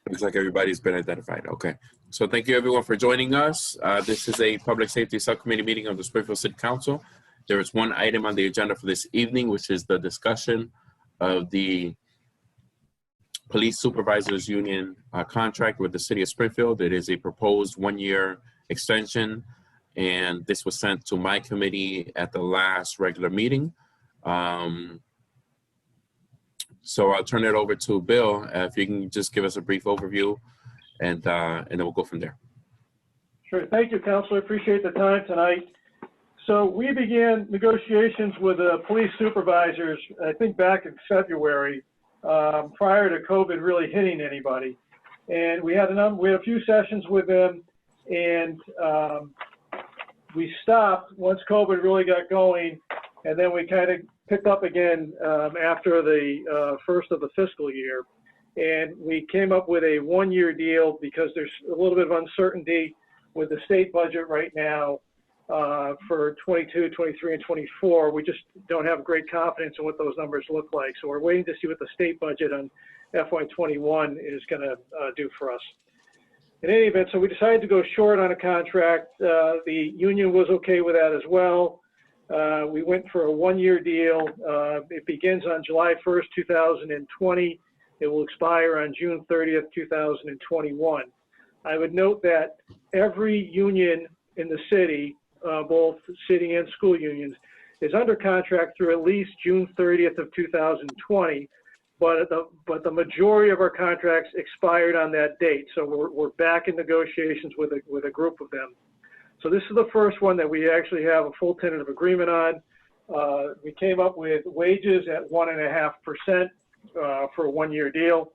Looks like everybody's been identified. Okay. So thank you everyone for joining us. This is a Public Safety Subcommittee meeting of the Springfield City Council. There is one item on the agenda for this evening, which is the discussion of the Police Supervisors Union contract with the City of Springfield. It is a proposed one-year extension, and this was sent to my committee at the last regular meeting. So I'll turn it over to Bill, if you can just give us a brief overview, and then we'll go from there. Sure. Thank you, Councilor. Appreciate the time tonight. So we began negotiations with the police supervisors, I think back in February, prior to COVID really hitting anybody. And we had a few sessions with them, and we stopped once COVID really got going, and then we kind of picked up again after the first of the fiscal year. And we came up with a one-year deal because there's a little bit of uncertainty with the state budget right now for 22, 23, and 24. We just don't have great confidence in what those numbers look like. So we're waiting to see what the state budget on FY21 is going to do for us. In any event, so we decided to go short on a contract. The union was okay with that as well. We went for a one-year deal. It begins on July 1st, 2020. It will expire on June 30th, 2021. I would note that every union in the city, both city and school unions, is under contract through at least June 30th of 2020, but the majority of our contracts expired on that date. So we're back in negotiations with a group of them. So this is the first one that we actually have a full tentative agreement on. We came up with wages at 1.5% for a one-year deal.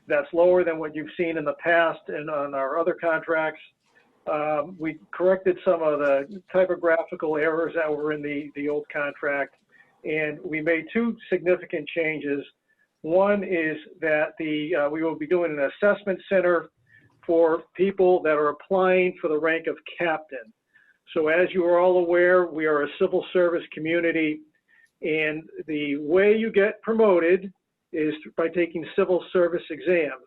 That's lower than what you've seen in the past and on our other contracts. We corrected some of the typographical errors that were in the old contract, and we made two significant changes. One is that we will be doing an assessment center for people that are applying for the rank of captain. So as you are all aware, we are a civil service community, and the way you get promoted is by taking civil service exams.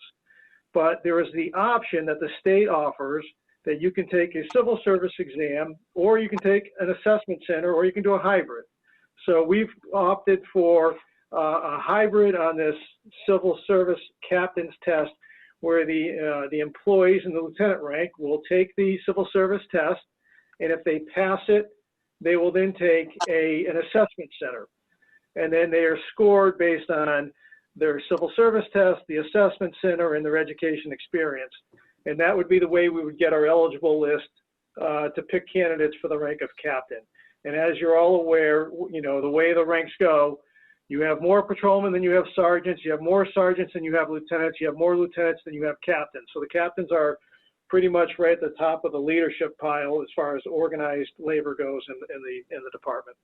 But there is the option that the state offers that you can take a civil service exam, or you can take an assessment center, or you can do a hybrid. So we've opted for a hybrid on this civil service captain's test, where the employees in the lieutenant rank will take the civil service test, and if they pass it, they will then take an assessment center. And then they are scored based on their civil service test, the assessment center, and their education experience. And that would be the way we would get our eligible list to pick candidates for the rank of captain. And as you're all aware, you know, the way the ranks go, you have more patrolmen than you have sergeants, you have more sergeants than you have lieutenants, you have more lieutenants than you have captains. So the captains are pretty much right at the top of the leadership pile as far as organized labor goes in the department.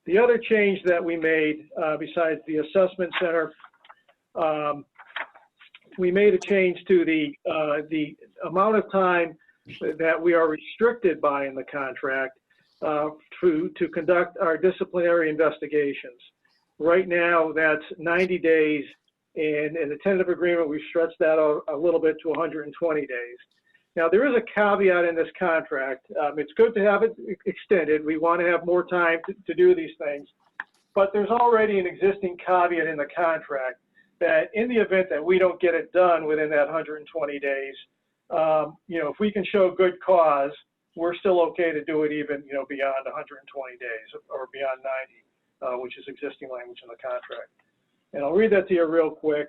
The other change that we made, besides the assessment center, we made a change to the amount of time that we are restricted by in the contract to conduct our disciplinary investigations. Right now, that's 90 days, and in the tentative agreement, we stretched that out a little bit to 120 days. Now, there is a caveat in this contract. It's good to have it extended. We want to have more time to do these things, but there's already an existing caveat in the contract that in the event that we don't get it done within that 120 days, you know, if we can show good cause, we're still okay to do it even, you know, beyond 120 days or beyond 90, which is existing language in the contract. And I'll read that to you real quick.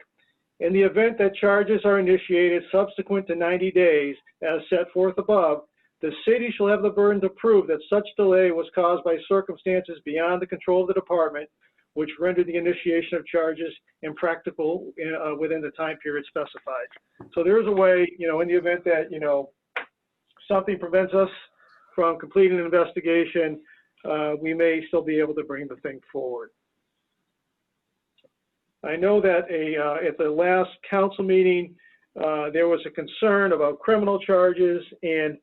In the event that charges are initiated subsequent to 90 days, as set forth above, the city shall have the burden to prove that such delay was caused by circumstances beyond the control of the department, which rendered the initiation of charges impractical within the time period specified. So there is a way, you know, in the event that, you know, something prevents us from completing an investigation, we may still be able to bring the thing forward. I know that at the last council meeting, there was a concern about criminal charges, and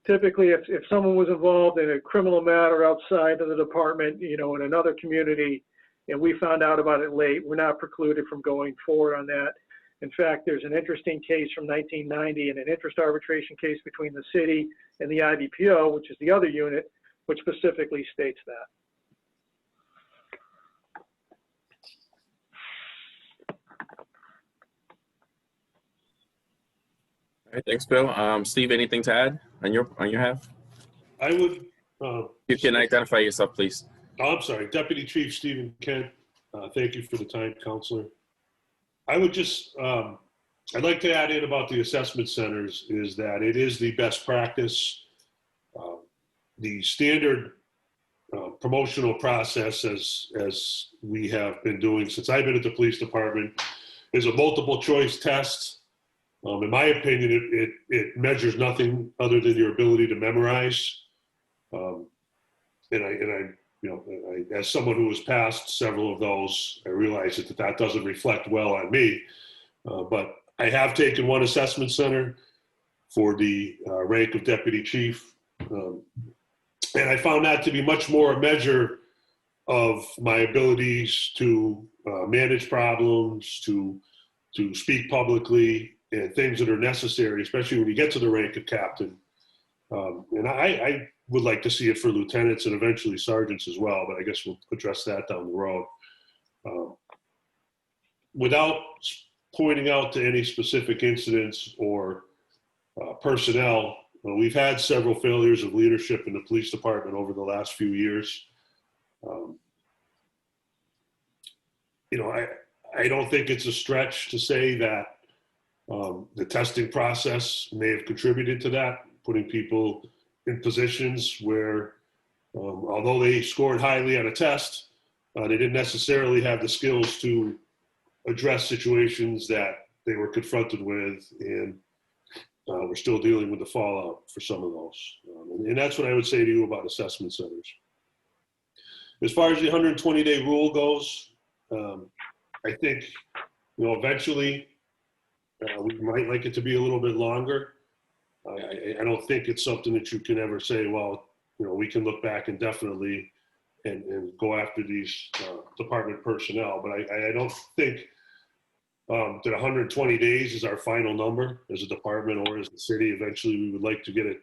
typically if someone was involved in a criminal matter outside of the department, you know, in another community, and we found out about it late, we're not precluded from going forward on that. In fact, there's an interesting case from 1990 and an interest arbitration case between the city and the IBPO, which is the other unit, which specifically states that. All right, thanks, Bill. Steve, anything to add on your half? I would. You can identify yourself, please. Oh, I'm sorry, Deputy Chief Stephen Kent. Thank you for the time, Counselor. I would just, I'd like to add in about the assessment centers is that it is the best practice. The standard promotional process, as we have been doing since I've been at the police department, is a multiple choice test. In my opinion, it measures nothing other than your ability to memorize. And I, as someone who has passed several of those, I realize that doesn't reflect well on me. But I have taken one assessment center for the rank of deputy chief. And I found that to be much more a measure of my abilities to manage problems, to speak publicly, and things that are necessary, especially when you get to the rank of captain. And I would like to see it for lieutenants and eventually sergeants as well, but I guess we'll address that down the road. Without pointing out to any specific incidents or personnel, we've had several failures of leadership in the police department over the last few years. I don't think it's a stretch to say that the testing process may have contributed to that, putting people in positions where, although they scored highly on a test, they didn't necessarily have the skills to address situations that they were confronted with, and we're still dealing with the fallout for some of those. And that's what I would say to you about assessment centers. As far as the 120-day rule goes, I think, eventually we might like it to be a little bit longer. I don't think it's something that you can ever say, well, we can look back indefinitely and go after these department personnel. But I don't think that 120 days is our final number as a department or as a city. Eventually, we would like to get it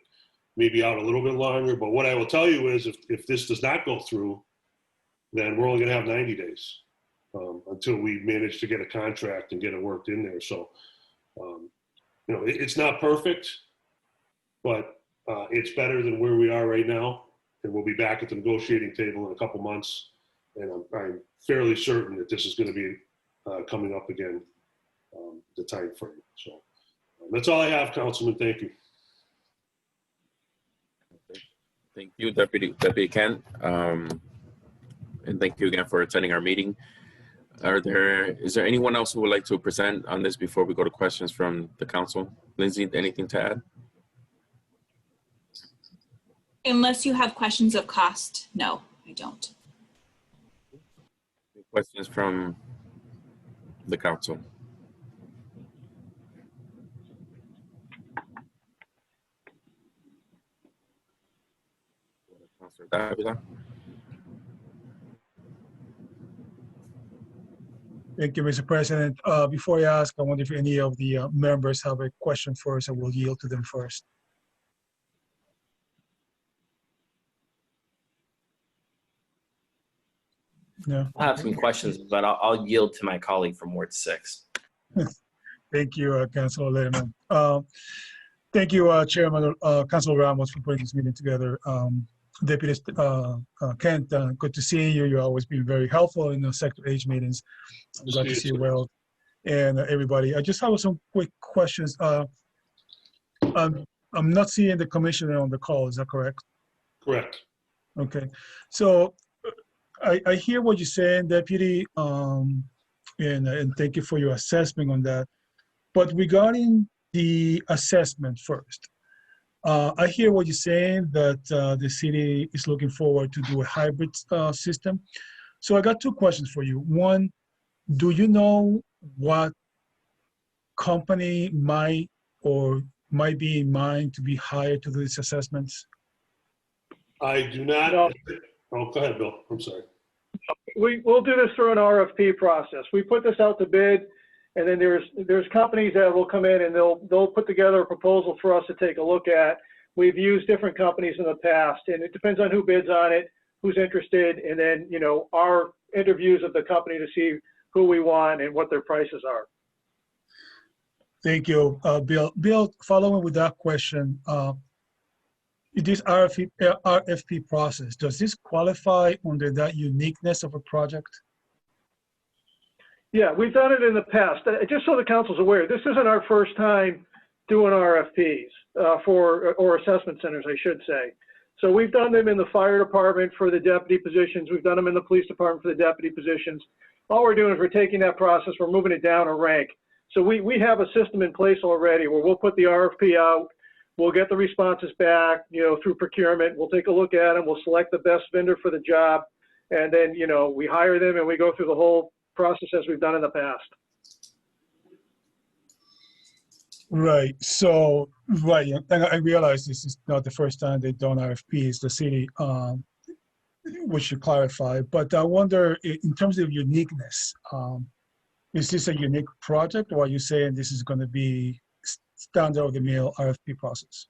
maybe out a little bit longer. But what I will tell you is if this does not go through, then we're only going to have 90 days until we manage to get a contract and get it worked in there. So, it's not perfect, but it's better than where we are right now. And we'll be back at the negotiating table in a couple months. And I'm fairly certain that this is going to be coming up again, the time frame. So that's all I have, Councilman. Thank you. Thank you, Deputy Kent. And thank you again for attending our meeting. Is there anyone else who would like to present on this before we go to questions from the council? Lindsay, anything to add? Unless you have questions of cost, no, I don't. Questions from the council? Councilor Davila? Thank you, Mr. President. Before I ask, I wonder if any of the members have a question first. I will yield to them first. No. I have some questions, but I'll yield to my colleague from Ward 6. Thank you, Councilor Lehman. Thank you, Chairman Councilor Ramos, for putting this meeting together. Deputy Kent, good to see you. You've always been very helpful in the Sector H meetings. I'm glad to see you well. And everybody, I just have some quick questions. I'm not seeing the commissioner on the call, is that correct? Correct. Okay, so I hear what you're saying, Deputy, and thank you for your assessment on that. But regarding the assessment first, I hear what you're saying, that the city is looking forward to do a hybrid system. So I got two questions for you. One, do you know what company might be in mind to be hired to do these assessments? I do not. No. Oh, go ahead, Bill. I'm sorry. We'll do this through an RFP process. We put this out to bid, And then there's companies that will come in and they'll put together a proposal for us to take a look at. We've used different companies in the past, and it depends on who bids on it, who's interested, and then, you know, our interviews of the company to see who we want and what their prices are. Thank you, Bill. Bill, following with that question, this RFP process, does this qualify under that uniqueness of a project? Yeah, we've done it in the past. Just so the council's aware, this isn't our first time doing RFPs or assessment centers, I should say. So we've done them in the fire department for the deputy positions. We've done them in the police department for the deputy positions. All we're doing is we're taking that process, we're moving it down a rank. So we have a system in place already where we'll put the RFP out, we'll get the responses back, you know, through procurement. We'll take a look at them, we'll select the best vendor for the job, and then, you know, we hire them and we go through the whole process as we've done in the past. Right. So, right. And I realize this is not the first time they've done RFPs, the city, which should clarify. But I wonder, in terms of uniqueness, is this a unique project, or are you saying this is going to be standard of the mill RFP process?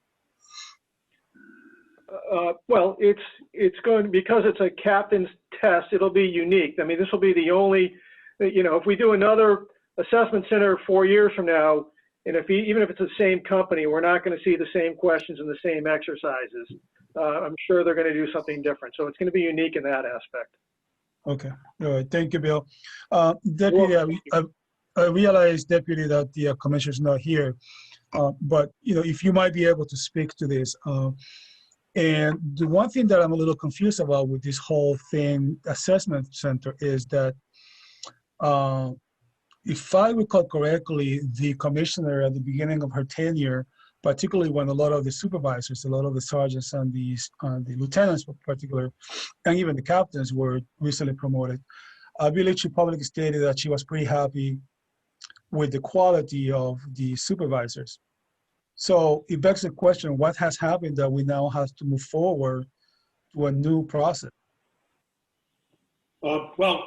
Well, it's going to, because it's a captain's test, it'll be unique. I mean, this will be the only, you know, if we do another assessment center 4 years from now, and even if it's the same company, we're not going to see the same questions and the same exercises. I'm sure they're going to do something different. So it's going to be unique in that aspect. Okay. All right. Thank you, Bill. Deputy, I realize, Deputy, that the commissioner's not here, but, you know, if you might be able to speak to this. And the one thing that I'm a little confused about with this whole thing, assessment center, is that if I recall correctly, the commissioner at the beginning of her tenure, particularly when a lot of the supervisors, a lot of the sergeants and the lieutenants in particular, and even the captains were recently promoted, I believe she publicly stated that she was pretty happy with the quality of the supervisors. So it begs the question, what has happened that we now have to move forward to a new process? Well,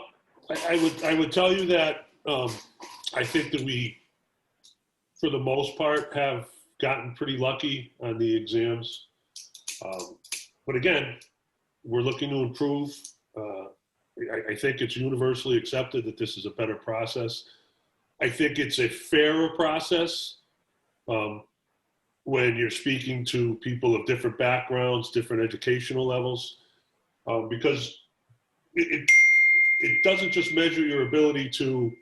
I would tell you that I think that we, for the most part, have gotten pretty lucky on the exams. But again, we're looking to improve. I think it's universally accepted that this is a better process. I think it's a fairer process when you're speaking to people of different backgrounds, different educational levels, because it doesn't just measure your ability to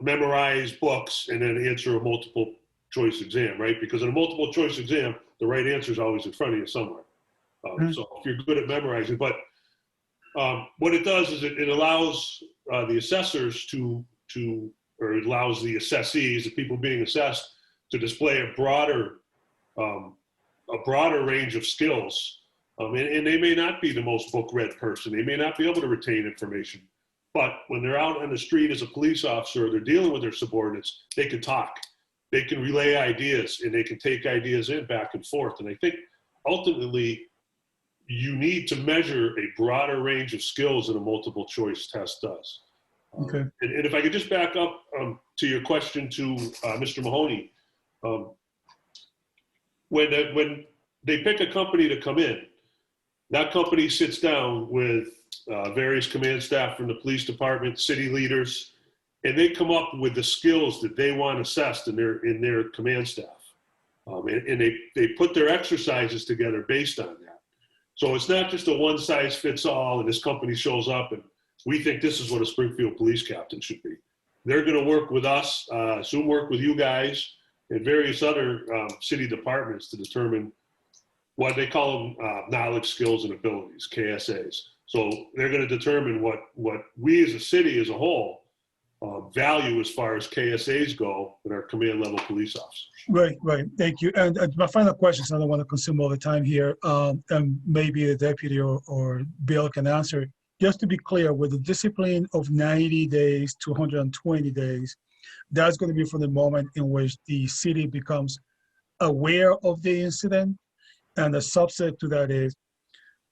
memorize books and then answer a multiple choice exam, right? Because in a multiple choice exam, the right answer is always in front of you somewhere. So if you're good at memorizing, but what it does is it allows the assessors or it allows the assessees, the people being assessed, to display a broader range of skills. And they may not be the most book-read person. They may not be able to retain information. But when they're out on the street as a police officer, they're dealing with their subordinates, they can talk. They can relay ideas, and they can take ideas in back and forth. And I think ultimately, you need to measure a broader range of skills than a multiple choice test does. Okay. And if I could just back up to your question to Mr. Mahoney, when they pick a company to come in, that company sits down with various command staff from the police department, city leaders, and they come up with the skills that they want assessed in their command staff. And they put their exercises together based on that. So it's not just a one size fits all and this company shows up and we think this is what a Springfield police captain should be. They're going to work with us, soon work with you guys and various other city departments to determine what they call them knowledge, skills, and abilities, KSAs. So they're going to determine what we as a city as a whole value as far as KSAs go in our command level police officers. Right. Thank you. And my final question, so I don't want to consume all the time here, and maybe the deputy or Bill can answer. Just to be clear, with the discipline of 90 days to 120 days, that's going to be from the moment in which the city becomes aware of the incident. And the subset to that is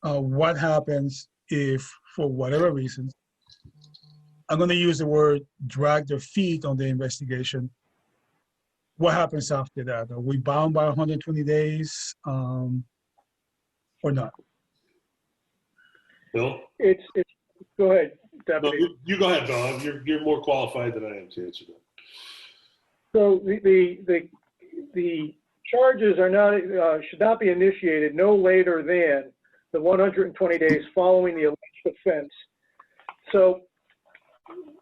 what happens if, for whatever reasons, I'm going to use the word drag their feet on the investigation, what happens after that? Are we bound by 120 days or not? Bill? Go ahead, No, Deputy. you go ahead, Bill. You're more qualified than I am to answer that. So the charges are not, should not be initiated no later than the 120 days following the alleged offense. So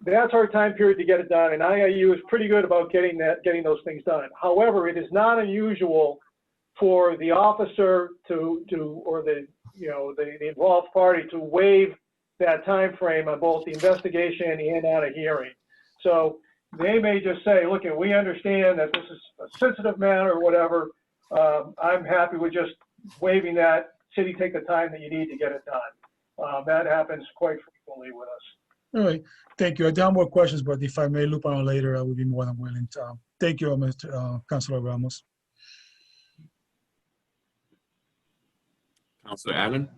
that's our time period to get it done, and IIU is pretty good about getting those things done. However, it is not unusual for the officer or the involved party to waive that time frame on both the investigation and on a hearing. So they may just say, look, we understand that this is a sensitive matter or whatever. I'm happy with just waiving that. City, take the time that you need to get it done. That happens quite frequently with us. All right, thank you. I do have more questions, but if I may loop on later, I would be more than willing to. Thank you, Mr. Councilor Ramos. Councilor Allen?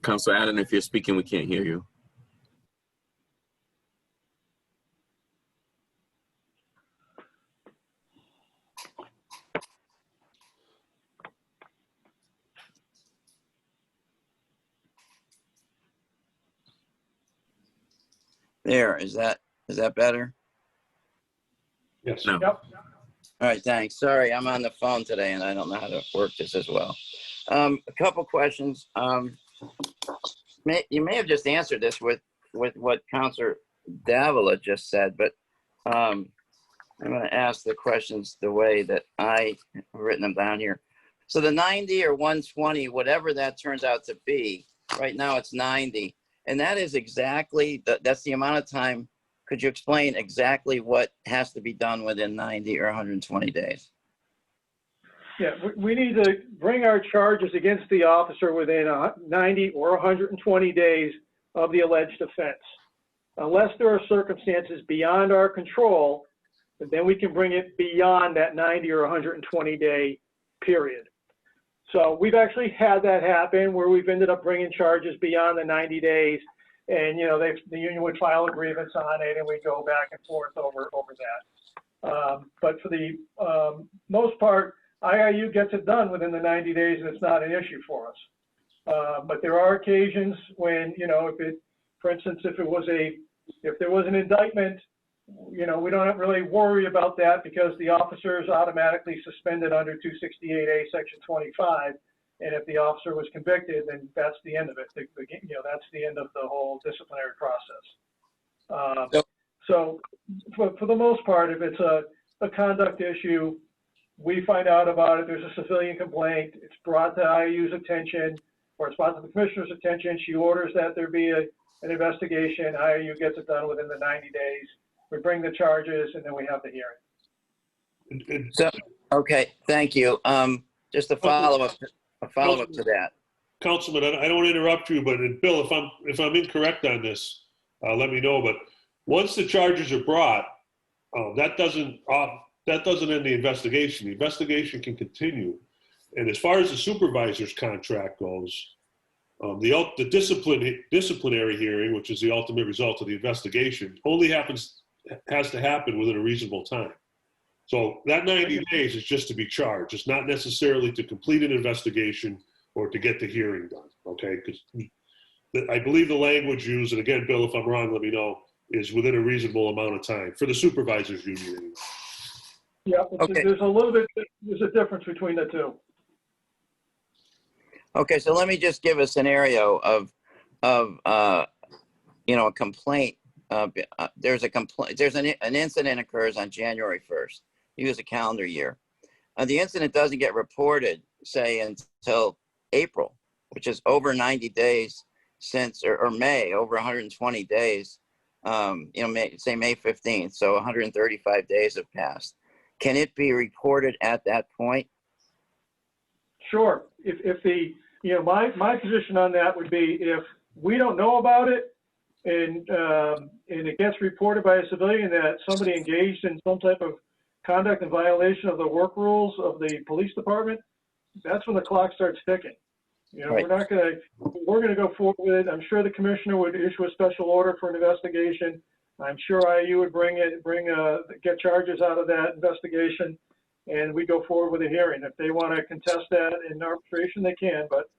Councilor Allen, if you're speaking, we can't hear you. There, is that better? Yes. No. Yep. All right, thanks. Sorry, I'm on the phone today and I don't know how to work this as well. A couple questions. You may have just answered this with what Councilor Davila just said, but I'm going to ask the questions the way that I have written them down here. So the 90 or 120, whatever that turns out to be, right now it's 90. And that is exactly, that's the amount of time. Could you explain exactly what has to be done within 90 or 120 days? Yeah, we need to bring our charges against the officer within 90 or 120 days of the alleged offense. Unless there are circumstances beyond our control, then we can bring it beyond that 90 or 120 day period. So we've actually had that happen where we've ended up bringing charges beyond the 90 days, and the union would file a grievance on it, and we'd go back and forth over that. But for the most part, IIU gets it done within the 90 days, and it's not an issue for us. But there are occasions when, for instance, if there was an indictment, we don't really worry about that because the officer is automatically suspended under 268A Section 25. And if the officer was convicted, then that's the end of it. That's the end of the whole disciplinary process. So for the most part, if it's a conduct issue, we find out about it, there's a civilian complaint, it's brought to IIU's attention, or it's brought to the commissioner's attention, she orders that there be an investigation, IIU gets it done within the 90 days, we bring the charges, and then we have the hearing. So, okay, thank you. Just a follow up to that. Councilman, I don't want to interrupt you, but Bill, if I'm incorrect on this, let me know. But once the charges are brought, that doesn't end the investigation. The investigation can continue. And as far as the supervisor's contract goes, the disciplinary hearing, which is the ultimate result of the investigation, only has to happen within a reasonable time. So that 90 days is just to be charged. It's not necessarily to complete an investigation or to get the hearing done, okay? Because I believe the language used, and again, Bill, if I'm wrong, let me know, is within a reasonable amount of time for the supervisors union. Anyway. Yeah, Okay. There's a difference between the two. Okay, so let me just give a scenario of a complaint. There's an incident occurs on January 1st. Use a calendar year. The incident doesn't get reported, say, until April, which is over 90 days since, or May, over 120 days. Say May 15th, so 135 days have passed. Can it be reported at that point? Sure. If my position on that would be if we don't know about it, and it gets reported by a civilian that somebody engaged in some type of conduct in violation of the work rules of the police department, that's when the clock starts ticking. You know, Right. we're gonna go forward with it. I'm sure the commissioner would issue a special order for an investigation. I'm sure IU would get charges out of that investigation, and we go forward with a hearing. If they want to contest that in arbitration, they can, but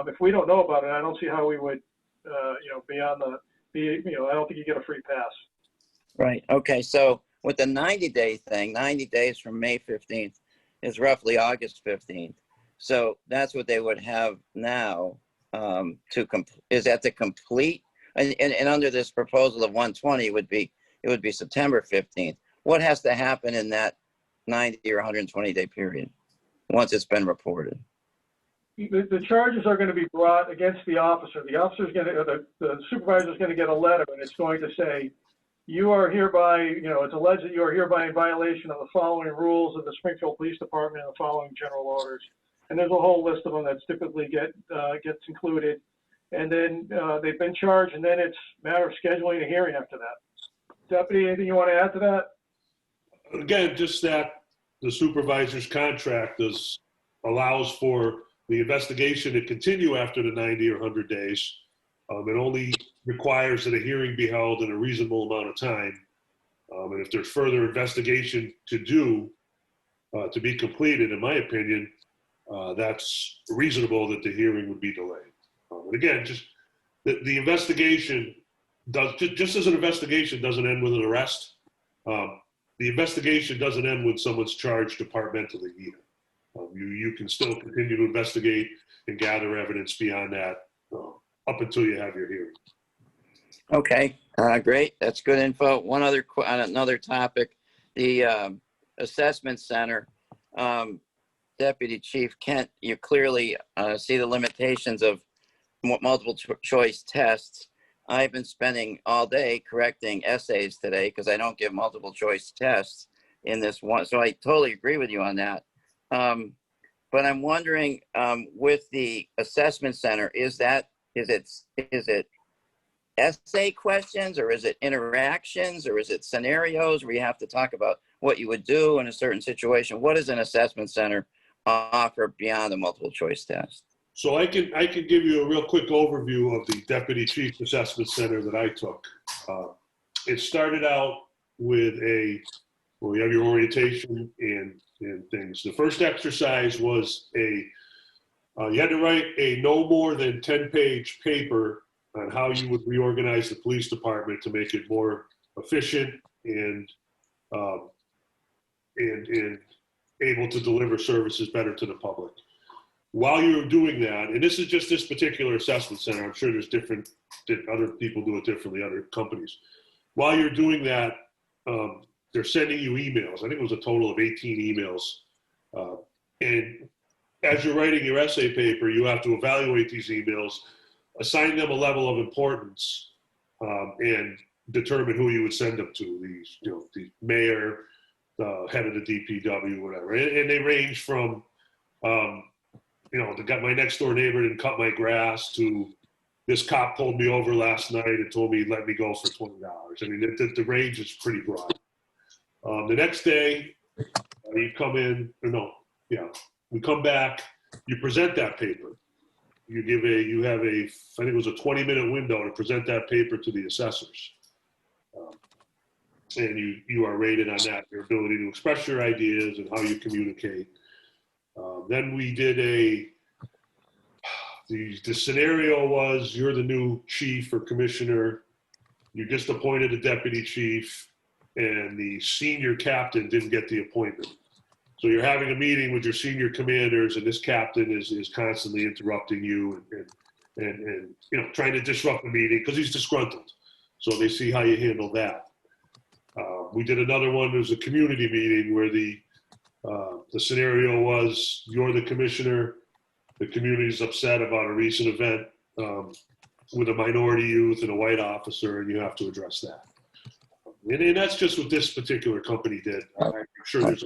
if we don't know about it, I don't see how we would, I don't think you get a free pass. Right. Okay. So with the 90-day thing, 90 days from May 15th is roughly August 15th. So that's what they would have now is that the complete, and under this proposal of 120 it would be September 15th. What has to happen in that 90 or 120-day period once it's been reported? The charges are going to be brought against the officer. The officer's going to, the supervisor's going to get a letter, and it's going to say, you are hereby, it's alleged that you are hereby in violation of the following rules of the Springfield Police Department and the following general orders. And there's a whole list of them that typically gets included. And then they've been charged, and then it's a matter of scheduling a hearing after that. Deputy, anything you want to add to that? Again, just that the supervisor's contract allows for the investigation to continue after the 90 or 100 days. It only requires that a hearing be held in a reasonable amount of time. And if there's further investigation to do, to be completed, in my opinion, that's reasonable that the hearing would be delayed. And again, just the investigation just as an investigation doesn't end with an arrest, the investigation doesn't end when someone's charged departmentally either. You can still continue to investigate and gather evidence beyond that up until you have your hearing. Okay, great. That's good info. One other on another topic, the assessment center. Deputy Chief Kent, you clearly see the limitations of multiple choice tests. I've been spending all day correcting essays today because I don't give multiple choice tests in this one. So I totally agree with you on that. But I'm wondering, with the assessment center, is it essay questions, or is it interactions, or is it scenarios where you have to talk about what you would do in a certain situation? What does an assessment center offer beyond the multiple choice test? So I can give you a real quick overview of the Deputy Chief Assessment Center that I took. It started out with you have your orientation and things. The first exercise was you had to write a no more than 10-page paper on how you would reorganize the police department to make it more efficient and able to deliver services better to the public. While you're doing that, and this is just this particular assessment center, I'm sure there's other people do it differently, other companies. While you're doing that, they're sending you emails. I think it was a total of 18 emails. And as you're writing your essay paper, you have to evaluate these emails, assign them a level of importance, and determine who you would send them to. The mayor, the head of the DPW, whatever. And they range from, my next door neighbor didn't cut my grass to this cop pulled me over last night and told me let me go for $20. I mean, the range is pretty broad. The next day, you come in, we come back, you present that paper. You have I think it was a 20-minute window to present that paper to the assessors. And you are rated on that, your ability to express your ideas and how you communicate. Then we did the scenario was you're the new chief or commissioner. You just appointed a deputy chief and the senior captain didn't get the appointment. So you're having a meeting with your senior commanders and this captain is constantly interrupting you and trying to disrupt the meeting because he's disgruntled. So they see how you handle that. We did another one. There was a community meeting where the scenario was you're the commissioner. The community is upset about a recent event with a minority youth and a white officer, and you have to address that. And that's just what this particular company did. I'm sure there's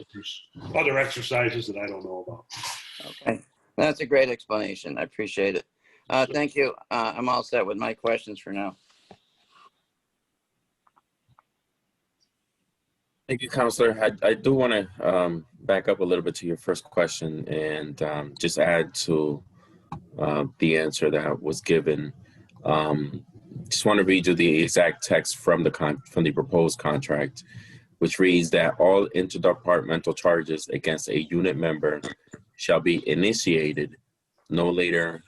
other exercises that I don't know about. Okay, that's a great explanation. I appreciate it. Thank you. I'm all set with my questions for now. Thank you, Counselor. I do want to back up a little bit to your first question and just add to the answer that was given. Just want to read you the exact text from the proposed contract, which reads that all interdepartmental charges against a unit member shall be initiated no later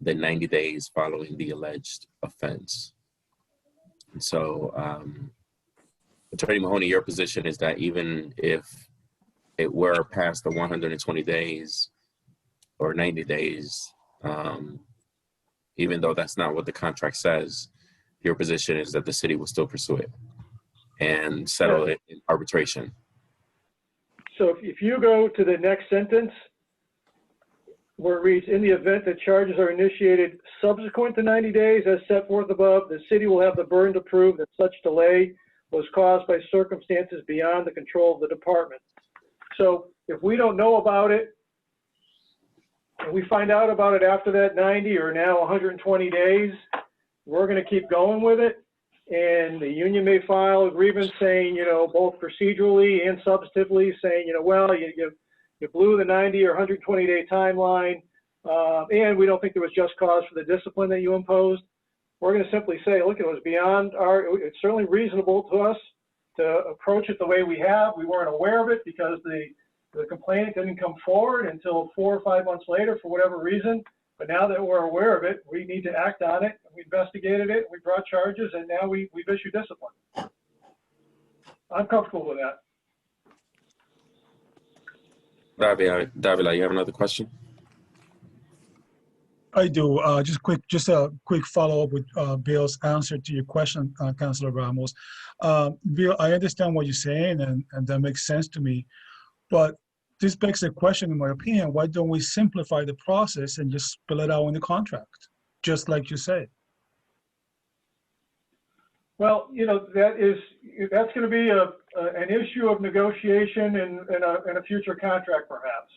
than 90 days following the alleged offense. And so, Attorney Mahoney, your position is that even if it were past the 120 days or 90 days, even though that's not what the contract says, your position is that the city will still pursue it and settle it in arbitration. So if you go to the next sentence, where it reads, in the event that charges are initiated subsequent to 90 days as set forth above, the city will have the burden to prove that such delay was caused by circumstances beyond the control of the department. So if we don't know about it, and we find out about it after that 90 or now 120 days, we're going to keep going with it. And the union may file a grievance saying, you know, both procedurally and substantively saying, you know, well, you blew the 90 or 120 day timeline, and we don't think there was just cause for the discipline that you imposed. We're going to simply say, look, it was beyond it's certainly reasonable to us to approach it the way we have. We weren't aware of it because the complaint didn't come forward until 4 or 5 months later for whatever reason. But now that we're aware of it, we need to act on it. We investigated it, we brought charges, and now we've issued discipline. I'm comfortable with that. Davila, you have another question? I do. Just a quick follow-up with Bill's answer to your question, Councilor Ramos. Bill, I understand what you're saying, and that makes sense to me. But this begs the question, in my opinion, why don't we simplify the process and just spell it out in the contract, just like you said? Well, you know, that's going to be an issue of negotiation in a future contract, perhaps.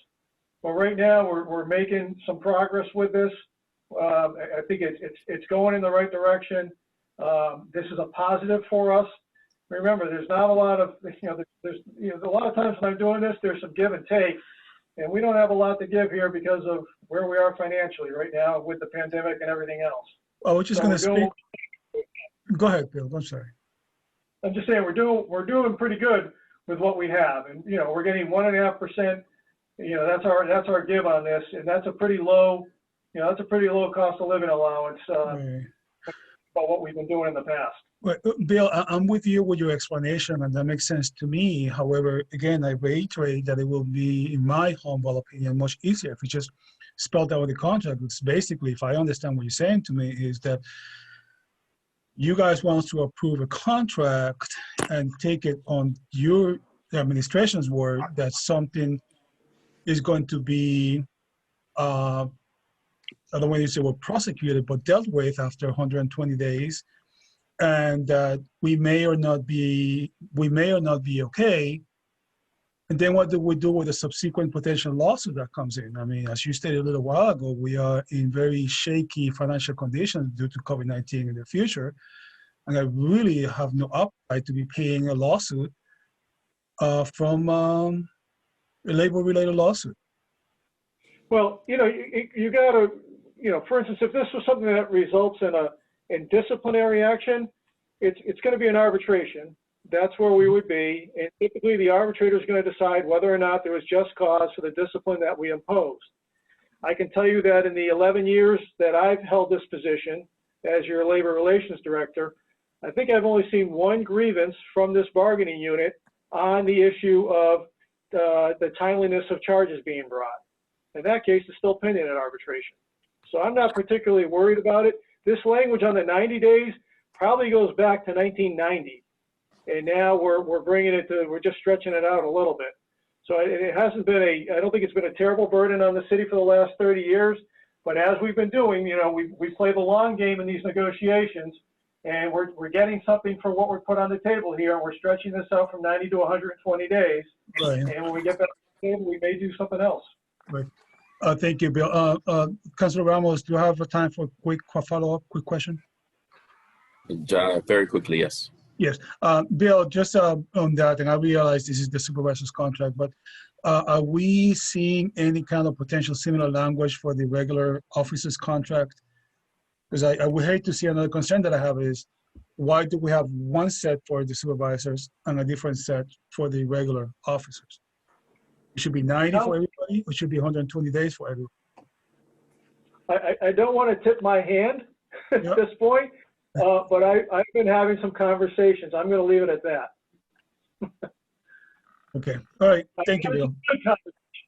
But right now, we're making some progress with this. I think it's going in the right direction. This is a positive for us. Remember, there's not a lot of, there's a lot of times when I'm doing this, there's some give and take, and we don't have a lot to give here because of where we are financially right now with the pandemic and everything else. I was just going to speak. Go ahead, Bill. I'm sorry. I'm just saying we're doing pretty good with what we have, and we're getting 1.5%. That's our give on this, and that's a pretty low, that's a pretty low cost of living allowance about what we've been doing in the past. Well, Bill, I'm with you with your explanation, and that makes sense to me. However, again, I reiterate that it will be, in my humble opinion, much easier if we just spelled out the contract. It's basically, if I understand what you're saying to me, is that you guys want to approve a contract and take it on your administration's word that something is going to be, I don't want to say we're prosecuted, but dealt with after 120 days. And that we may or not be okay. And then what do we do with the subsequent potential lawsuit that comes in? I mean, as you stated a little while ago, we are in very shaky financial conditions due to COVID-19 in the future. And I really have no appetite to be paying a lawsuit from a labor-related lawsuit. Well, you got to, for instance, if this was something that results in disciplinary action, it's going to be an arbitration. That's where we would be. And typically the arbitrator is going to decide whether or not there was just cause for the discipline that we imposed. I can tell you that in the 11 years that I've held this position as your labor relations director, I think I've only seen one grievance from this bargaining unit on the issue of the timeliness of charges being brought. In that case, it's still pending at arbitration. So I'm not particularly worried about it. This language on the 90 days probably goes back to 1990. And now we're bringing it to, we're just stretching it out a little bit. So it hasn't been I don't think it's been a terrible burden on the city for the last 30 years. But as we've been doing, we play the long game in these negotiations, and we're getting something for what we're put on the table here. And we're stretching this out from 90 to 120 days. Right. And when we get back to the table, we may do something else. Right. Thank you, Bill. Councilor Ramos, do you have time for a quick follow-up, quick question? Very quickly, yes. Yes, Bill, just on that, and I realize this is the supervisor's contract, but are we seeing any kind of potential similar language for the regular officers' contract? Because I would hate to see another concern that I have is, why do we have one set for the supervisors and a different set for the regular officers? It should be 90 for everybody, or it should be 120 days for everyone? I don't want to tip my hand at Yep. this point, but I've been having some conversations. I'm going to leave it at that. Okay, all right, thank you, Bill.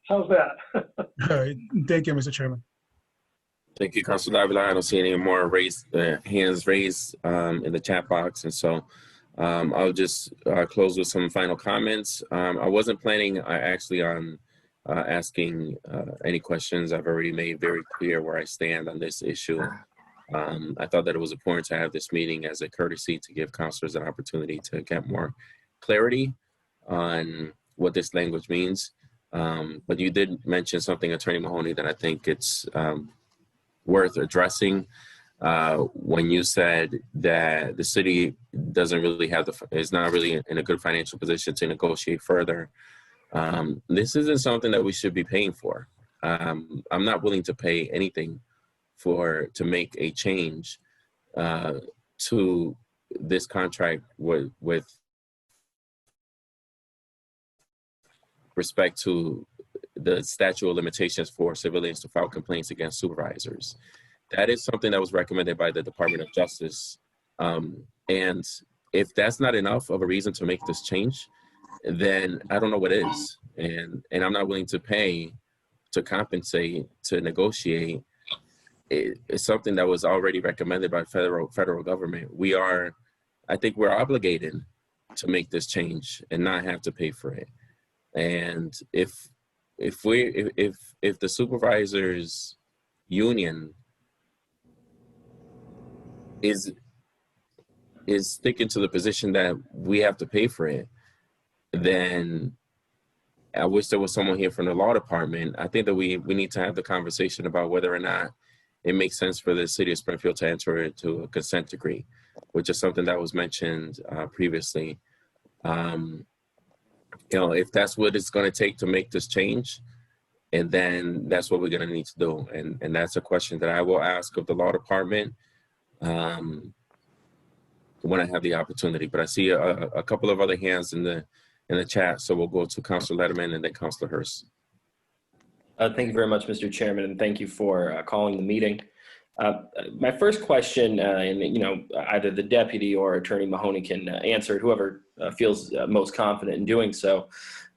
How's that? All right, thank you, Mr. Chairman. Thank you, Councilor Davila. I don't see any more hands raised in the chat box, and so I'll just close with some final comments. I wasn't planning actually on asking any questions. I've already made very clear where I stand on this issue. I thought that it was important to have this meeting as a courtesy to give councilors an opportunity to get more clarity on what this language means. But you did mention something, Attorney Mahoney, that I think it's worth addressing when you said that the city doesn't really have is not really in a good financial position to negotiate further. This isn't something that we should be paying for. I'm not willing to pay anything to make a change to this contract with respect to the statute of limitations for civilians to file complaints against supervisors. That is something that was recommended by the Department of Justice. And if that's not enough of a reason to make this change, then I don't know what is. And I'm not willing to pay, to compensate, to negotiate. It's something that was already recommended by federal government. I think we're obligated to make this change and not have to pay for it. And if the supervisors union is sticking to the position that we have to pay for it, then I wish there was someone here from the law department. I think that we need to have the conversation about whether or not it makes sense for the city of Springfield to enter into a consent decree, which is something that was mentioned previously. If that's what it's going to take to make this change, and then that's what we're going to need to do. And that's a question that I will ask of the law department when I have the opportunity. But I see a couple of other hands in the chat, so we'll go to Councilor Letterman and then Councilor Hurst. Thank you very much, Mr. Chairman, and thank you for calling the meeting. My first question, and either the deputy or Attorney Mahoney can answer it, whoever feels most confident in doing so.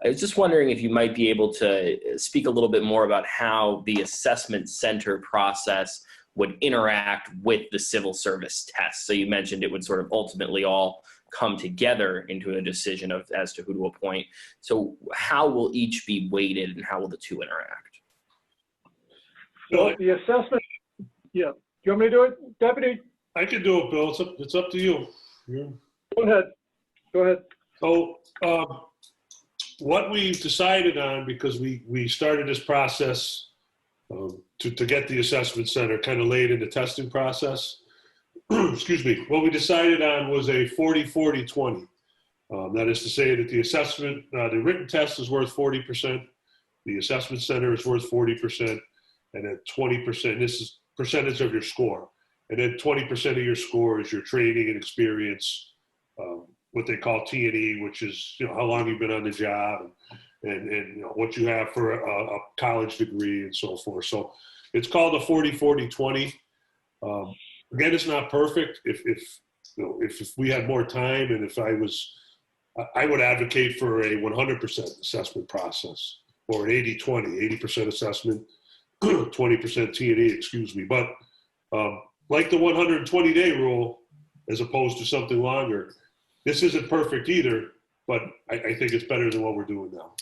I was just wondering if you might be able to speak a little bit more about how the assessment center process would interact with the civil service test. So you mentioned it would sort of ultimately all come together into a decision as to who to appoint. So how will each be weighted and how will the two interact? Well, the assessment, yeah. Do you want me to do it, Deputy? I can do it, Bill. It's up to you. Go ahead. Go ahead. So what we've decided on, because we started this process to get the assessment center kind of late in the testing process, excuse me, what we decided on was a 40-40-20. That is to say that the assessment, the written test is worth 40%, the assessment center is worth 40%, and then 20%, this is percentage of your score. And then 20% of your score is your training and experience, what they call T&E, which is how long you've been on the job and what you have for a college degree and so forth. So it's called a 40-40-20. Again, it's not perfect. If we had more time and if I would advocate for a 100% assessment process or an 80-20, 80% assessment, 20% T&E, excuse me. But like the 120-day rule, as opposed to something longer, this isn't perfect either, but I think it's better than what we're doing now.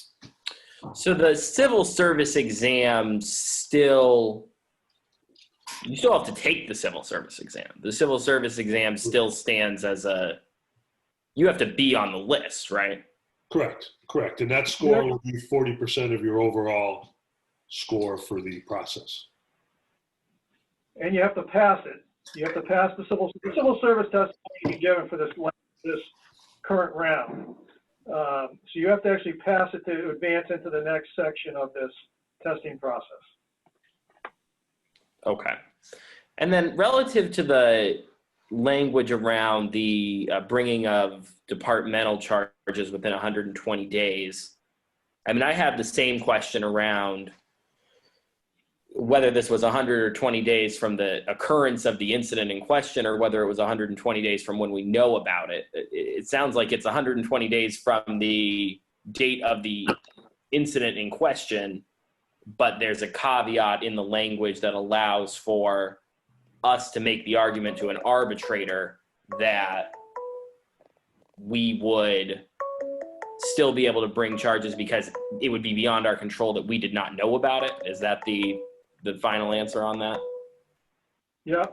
So the civil service exam you still have to take the civil service exam. The civil service exam still stands as you have to be on the list, right? Correct. And that score will be 40% of your overall score for the process. And you have to pass it. You have to pass the civil service test you can given for this this current round. So you have to actually pass it to advance into the next section of this testing process. Okay. And then relative to the language around the bringing of departmental charges within 120 days, I mean, I have the same question around whether this was 120 days from the occurrence of the incident in question or whether it was 120 days from when we know about it. It sounds like it's 120 days from the date of the incident in question, but there's a caveat in the language that allows for us to make the argument to an arbitrator that we would still be able to bring charges because it would be beyond our control that we did not know about it. Is that the final answer on that? Yeah.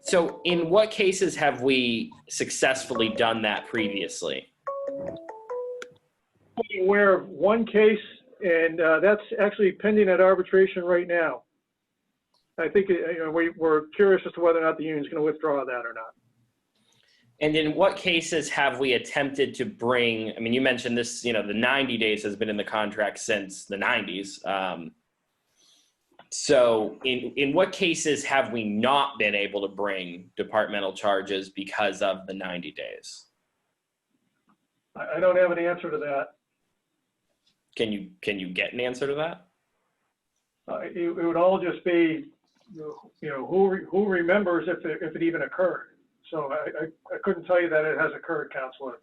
So in what cases have we successfully done that previously? I'm aware of one case, and that's actually pending at arbitration right now. I think we're curious as to whether or not the union's going to withdraw that or not. And in what cases have we attempted to bring, I mean, you mentioned this, the 90 days has been in the contract since the 90s. So in what cases have we not been able to bring departmental charges because of the 90 days? I don't have an answer to that. Can you get an answer to that? It would all just be, who remembers if it even occurred. So I couldn't tell you that it has occurred, Counselor.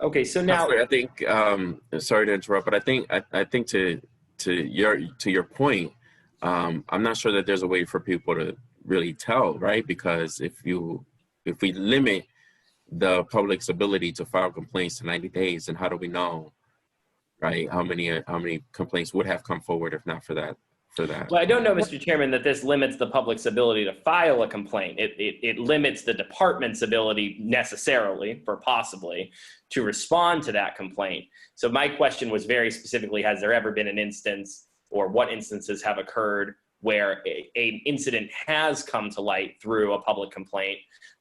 Okay, so now I think sorry to interrupt, but I think to your point, I'm not sure that there's a way for people to really tell, right? Because if we limit the public's ability to file complaints to 90 days, then how do we know, right? How many complaints would have come forward if not for that? Well, I don't know, Mr. Chairman, that this limits the public's ability to file a complaint. It limits the department's ability necessarily, or possibly, to respond to that complaint. So my question was very specifically, has there ever been an instance, or what instances have occurred where an incident has come to light through a public complaint,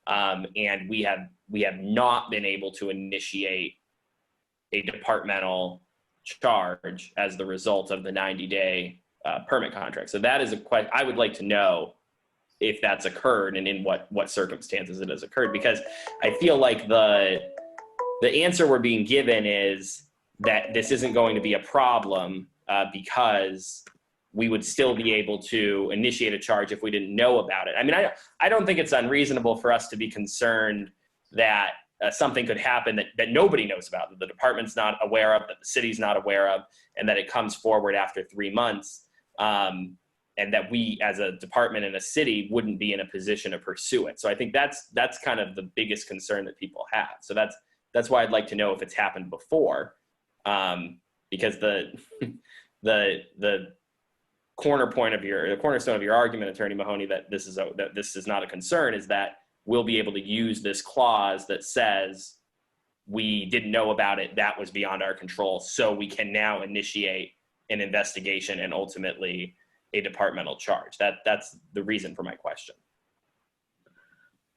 and we have not been able to initiate a departmental charge as the result of the 90-day permit contract. So that is a question I would like to know if that's occurred and in what circumstances it has occurred, because I feel like the answer we're being given is that this isn't going to be a problem because we would still be able to initiate a charge if we didn't know about it. I mean, I don't think it's unreasonable for us to be concerned that something could happen that nobody knows about, that the department's not aware of, that the city's not aware of, and that it comes forward after 3 months. And that we as a department in a city wouldn't be in a position to pursue it. So I think that's kind of the biggest concern that people have. So that's why I'd like to know if it's happened before, because the cornerstone of your argument, Attorney Mahoney, that this is not a concern, is that we'll be able to use this clause that says we didn't know about it, that was beyond our control, so we can now initiate an investigation and ultimately a departmental charge. That's the reason for my question.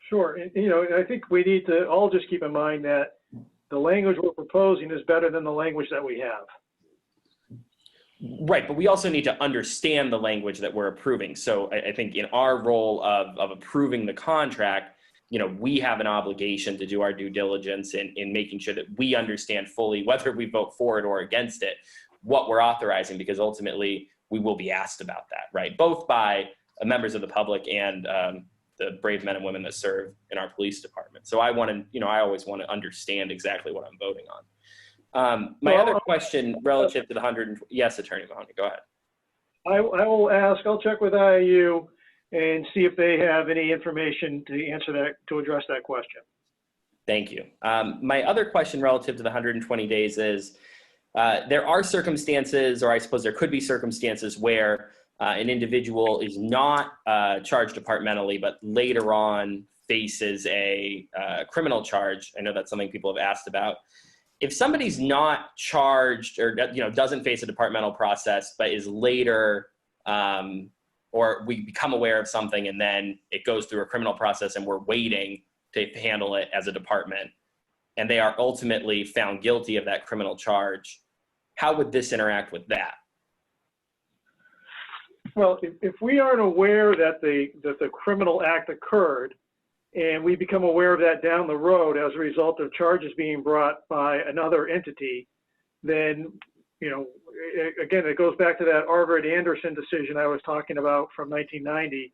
Sure. I think we need to all just keep in mind that the language we're proposing is better than the language that we have. Right, but we also need to understand the language that we're approving. So I think in our role of approving the contract, we have an obligation to do our due diligence in making sure that we understand fully, whether we vote for it or against it, what we're authorizing, because ultimately we will be asked about that, right? Both by members of the public and the brave men and women that serve in our police department. So I always want to understand exactly what I'm voting on. My other question relative to the yes, Attorney Mahoney, go ahead. I will ask, I'll check with IAU and see if they have any information to address that question. Thank you. My other question relative to the 120 days is, there are circumstances, or I suppose there could be circumstances where an individual is not charged departmentally, but later on faces a criminal charge. I know that's something people have asked about. If somebody's not charged or doesn't face a departmental process, but is later or we become aware of something and then it goes through a criminal process and we're waiting to handle it as a department, and they are ultimately found guilty of that criminal charge, how would this interact with that? Well, if we aren't aware that the criminal act occurred, and we become aware of that down the road as a result of charges being brought by another entity, then, you know, again, it goes back to that Arvid Anderson decision I was talking about from 1990.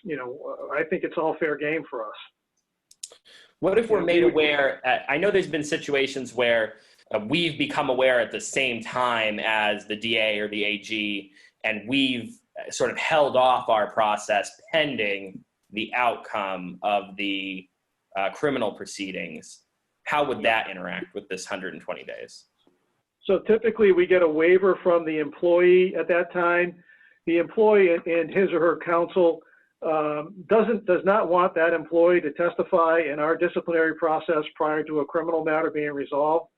You know, I think it's all fair game for us. What if we're made aware? I know there's been situations where we've become aware at the same time as the DA or the AG, and we've sort of held off our process pending the outcome of the criminal proceedings. How would that interact with this 120 days? So typically we get a waiver from the employee at that time. The employee and his or her counsel does not want that employee to testify in our disciplinary process prior to a criminal matter being resolved.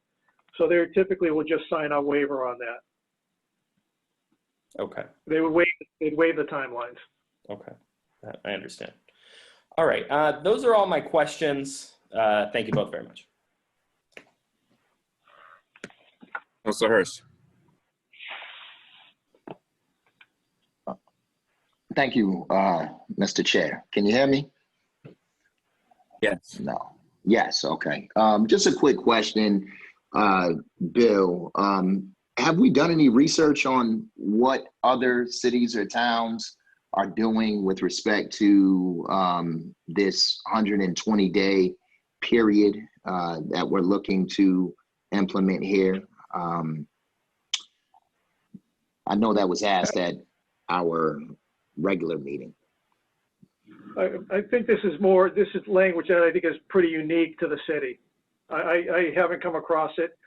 So they typically will just sign a waiver on that. Okay. They'd waive the timelines. Okay, I understand. All right, those are all my questions. Thank you both very much. Councilor Hurst. Thank you, Mr. Chair. Can you hear me? Yes. No. Yes, okay. Just a quick question, Bill. Have we done any research on what other cities or towns are doing with respect to this 120-day period that we're looking to implement here? I know that was asked at our regular meeting. I think this is language that I think is pretty unique to the city. I haven't come across it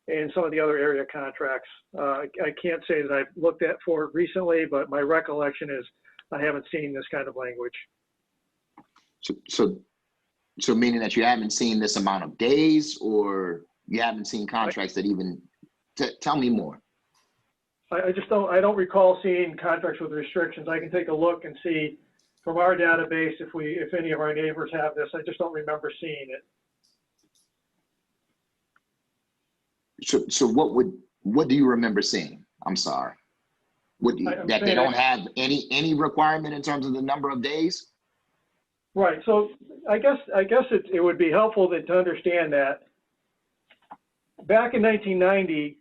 in some of the other area contracts. I can't say that I've looked at for it recently, but my recollection is I haven't seen this kind of language. So meaning that you haven't seen this amount of days, or you haven't seen contracts that even, tell me more. I don't recall seeing contracts with restrictions. I can take a look and see from our database if any of our neighbors have this. I just don't remember seeing it. So what do you remember seeing? I'm sorry. That they don't have any requirement in terms of the number of days? Right. So I guess it would be helpful to understand that back in 1990,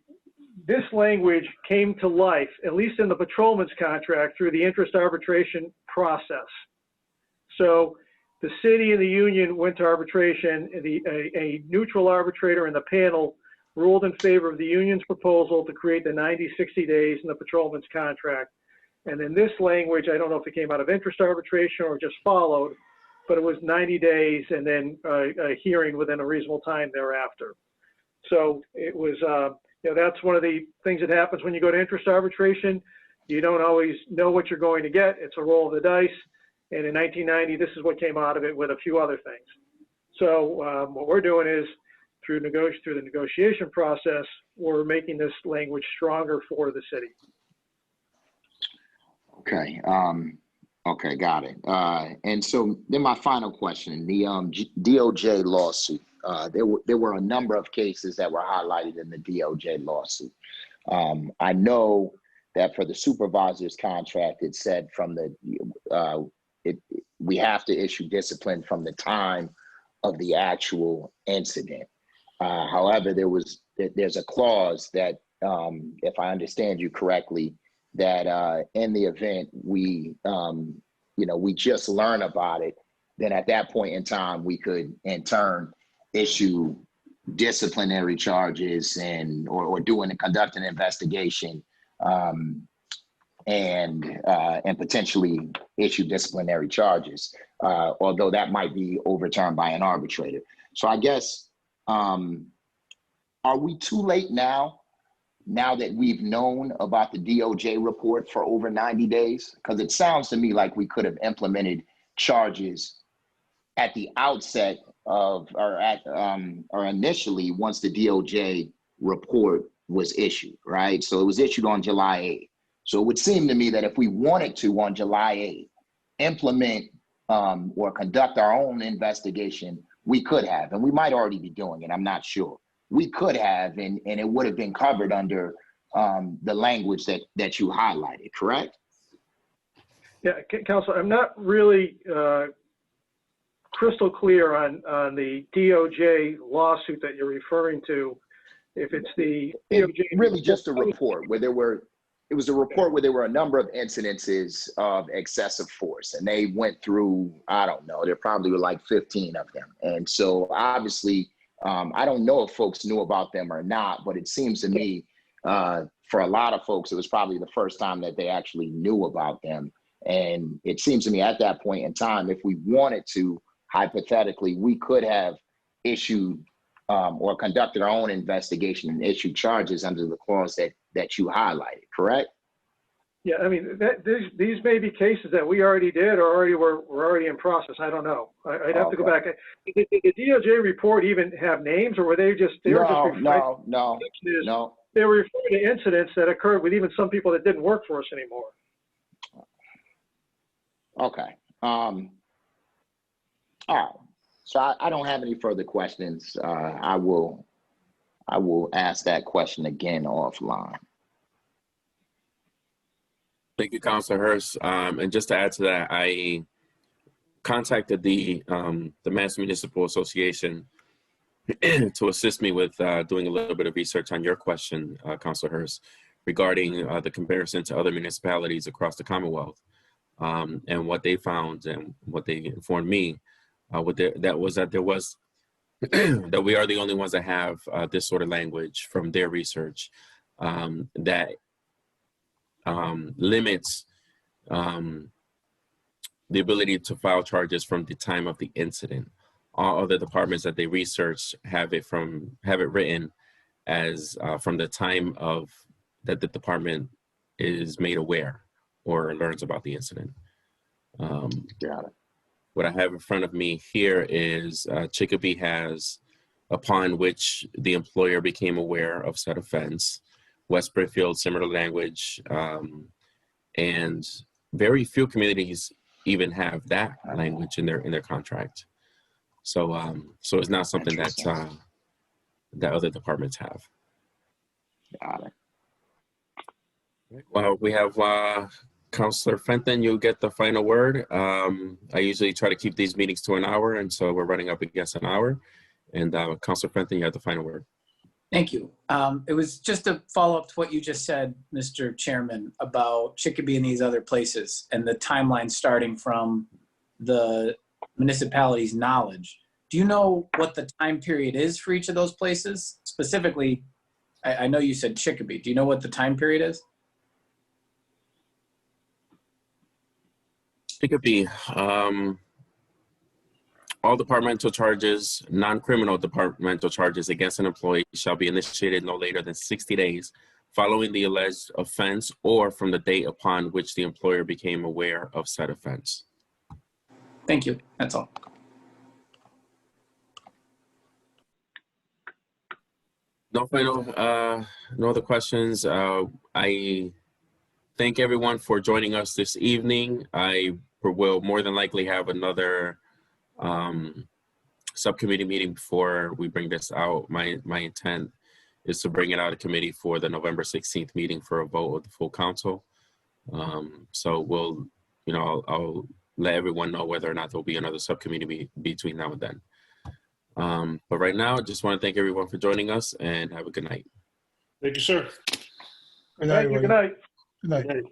this language came to life, at least in the patrolman's contract, through the interest arbitration process. So the city and the union went to arbitration. A neutral arbitrator in the panel ruled in favor of the union's proposal to create the 90-60 days in the patrolman's contract. And then this language, I don't know if it came out of interest arbitration or just followed, but it was 90 days and then a hearing within a reasonable time thereafter. So it was, that's one of the things that happens when you go to interest arbitration. You don't always know what you're going to get. It's a roll of the dice. And in 1990, this is what came out of it with a few other things. So what we're doing is through the negotiation process, we're making this language stronger for the city. Okay. Okay, got it. And so then my final question, the DOJ lawsuit. There were a number of cases that were highlighted in the DOJ lawsuit. I know that for the supervisor's contract, it said from we have to issue discipline from the time of the actual incident. However, there's a clause that, if I understand you correctly, that in the event we just learn about it, then at that point in time, we could in turn issue disciplinary charges or conduct an investigation and potentially issue disciplinary charges, although that might be overturned by an arbitrator. So I guess, are we too late now that we've known about the DOJ report for over 90 days? Because it sounds to me like we could have implemented charges at the outset of, or initially once the DOJ report was issued, right? So it was issued on July 8th. So it would seem to me that if we wanted to on July 8th, implement or conduct our own investigation, we could have, and we might already be doing it, I'm not sure. We could have, and it would have been covered under the language that you highlighted, correct? Yeah, Counselor, I'm not really crystal clear on the DOJ lawsuit that you're referring to. If it's the DOJ, really just a report where it was a report where there were a number of incidences of excessive force, and they went through, I don't know, there probably were like 15 of them. And so obviously, I don't know if folks knew about them or not, but it seems to me, for a lot of folks, it was probably the first time that they actually knew about them. And it seems to me at that point in time, if we wanted to, hypothetically, we could have issued or conducted our own investigation and issued charges under the clause that you highlighted, correct? Yeah, I mean, these may be cases that we already did or were already in process. I don't know. I'd have to go back. Did the DOJ report even have names, or were they just No. They were referring to incidents that occurred with even some people that didn't work for us anymore. Okay. All right. So I don't have any further questions. I will ask that question again offline. Thank you, Councilor Hurst. And just to add to that, I contacted the Mass Municipal Association to assist me with doing a little bit of research on your question, Councilor Hurst, regarding the comparison to other municipalities across the Commonwealth, and what they found and what they informed me. That we are the only ones that have this sort of language from their research that limits the ability to file charges from the time of the incident. All other departments that they research have it written as from the time of that the department is made aware or learns about the incident. Got it. What I have in front of me here is Chicopee has, upon which the employer became aware of said offense. West Springfield, similar language, and very few communities even have that language in their contract. So it's not something that other departments have. Got it. Well, we have Councilor Fenton, you'll get the final word. I usually try to keep these meetings to an hour, and so we're running up against an hour. And Councilor Fenton, you have the final word. Thank you. It was just a follow-up to what you just said, Mr. Chairman, about Chicopee and these other places and the timeline starting from the municipality's knowledge. Do you know what the time period is for each of those places? Specifically, I know you said Chicopee. Do you know what the time period is? Chicopee, all departmental charges, non-criminal departmental charges against an employee shall be initiated no later than 60 days following the alleged offense or from the date upon which the employer became aware of said offense. Thank you. That's all. No other questions. I thank everyone for joining us this evening. I will more than likely have another subcommittee meeting before we bring this out. My intent is to bring it out of committee for the November 16th meeting for a vote of the full council. So we'll, I'll let everyone know whether or not there'll be another subcommittee between now and then. But right now, I just want to thank everyone for joining us and have a good night. Thank you, sir. Good night. Thank you. Good night. Good night. Good night.